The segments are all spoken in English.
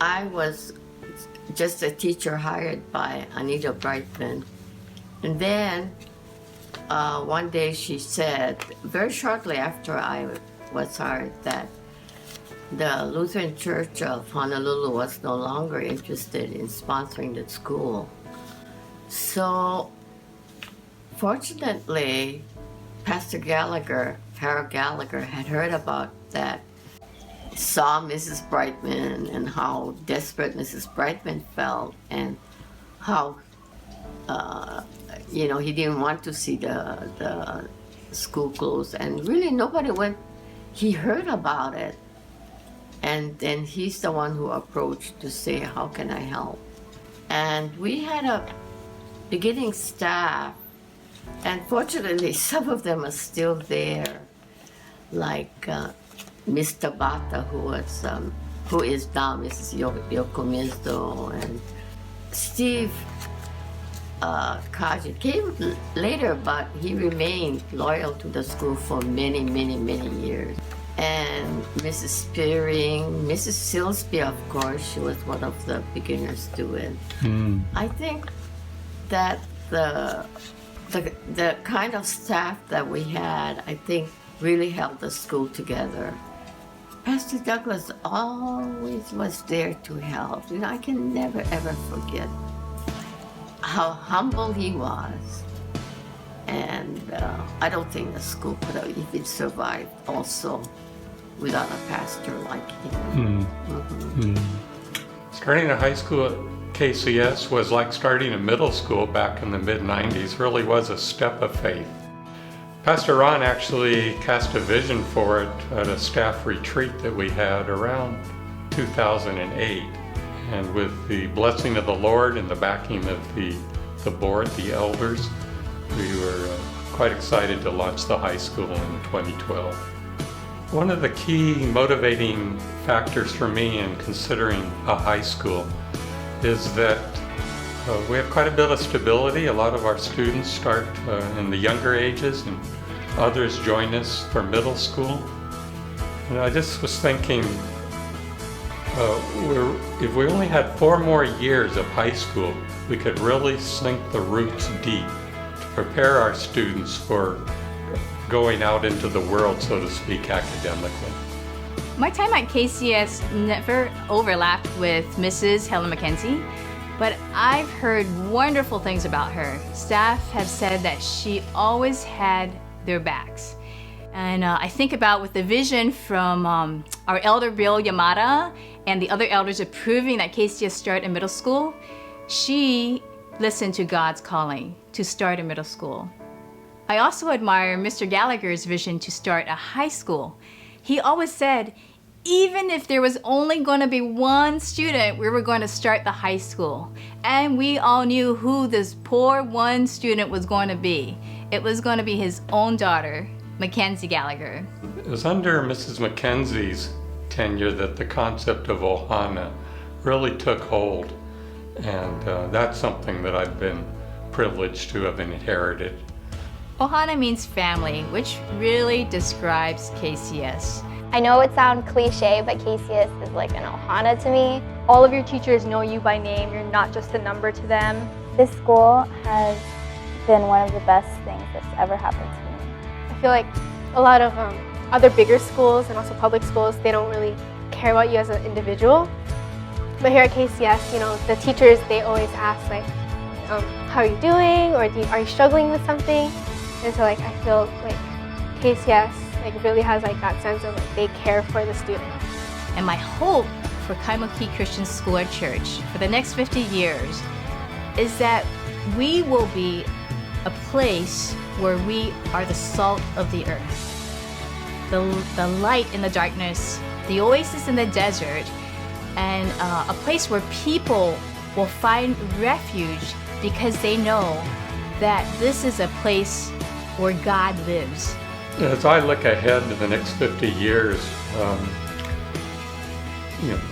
I was just a teacher hired by Anita Brightman. And then one day she said, very shortly after I was hired, that the Lutheran Church of Honolulu was no longer interested in sponsoring the school. So fortunately, Pastor Gallagher, Harold Gallagher, had heard about that, saw Mrs. Brightman and how desperate Mrs. Brightman felt, and how he didn't want to see the school closed, and really nobody went. He heard about it, and then he's the one who approached to say, how can I help? And we had a beginning staff, and fortunately some of them are still there, like Mr. Bata, who is now Mrs. Yokomizo, and Steve Kaji came later, but he remained loyal to the school for many, many, many years. And Mrs. Spearing, Mrs. Silsby, of course, she was one of the beginner students. I think that the kind of staff that we had, I think, really held the school together. Pastor Douglas always was there to help. I can never, ever forget how humble he was. And I don't think the school could have even survived also without a pastor like him. Starting a high school at KCS was like starting a middle school back in the mid-90s. Really was a step of faith. Pastor Ron actually cast a vision for it at a staff retreat that we had around 2008. And with the blessing of the Lord and the backing of the board, the elders, we were quite excited to launch the high school in 2012. One of the key motivating factors for me in considering a high school is that we have quite a bit of stability. A lot of our students start in the younger ages, and others join us for middle school. And I just was thinking, if we only had 4 more years of high school, we could really sink the roots deep to prepare our students for going out into the world, so to speak, academically. My time at KCS never overlapped with Mrs. Helen McKenzie, but I've heard wonderful things about her. Staff have said that she always had their backs. And I think about with the vision from our elder Bill Yamada and the other elders approving that KCS start in middle school, she listened to God's calling to start a middle school. I also admire Mr. Gallagher's vision to start a high school. He always said, even if there was only going to be one student, we were going to start the high school. And we all knew who this poor one student was going to be. It was going to be his own daughter, Mackenzie Gallagher. It was under Mrs. Mackenzie's tenure that the concept of ohana really took hold. And that's something that I've been privileged to have inherited. Ohana means family, which really describes KCS. I know it sounds cliche, but KCS is like an ohana to me. All of your teachers know you by name. You're not just a number to them. This school has been one of the best things that's ever happened to me. I feel like a lot of other bigger schools and also public schools, they don't really care about you as an individual. But here at KCS, the teachers, they always ask like, how are you doing? Or are you struggling with something? And so I feel like KCS really has that sense of they care for the students. And my hope for Kaimuki Christian School or Church for the next 50 years is that we will be a place where we are the salt of the earth, the light in the darkness, the oasis in the desert, and a place where people will find refuge because they know that this is a place where God lives. As I look ahead to the next 50 years,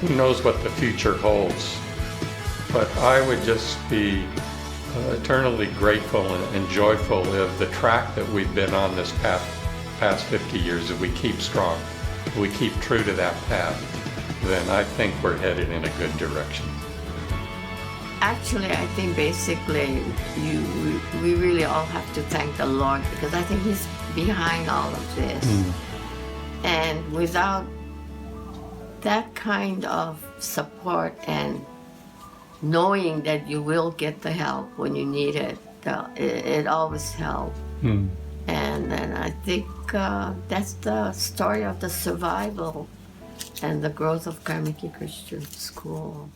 who knows what the future holds. But I would just be eternally grateful and joyful of the track that we've been on this past 50 years, if we keep strong, if we keep true to that path. then I think we're headed in a good direction. Actually, I think basically we really all have to thank the Lord, because I think He's behind all of this. And without that kind of support and knowing that you will get the help when you need it, it always helps. And I think that's the story of the survival and the growth of Kaimuki Christian School.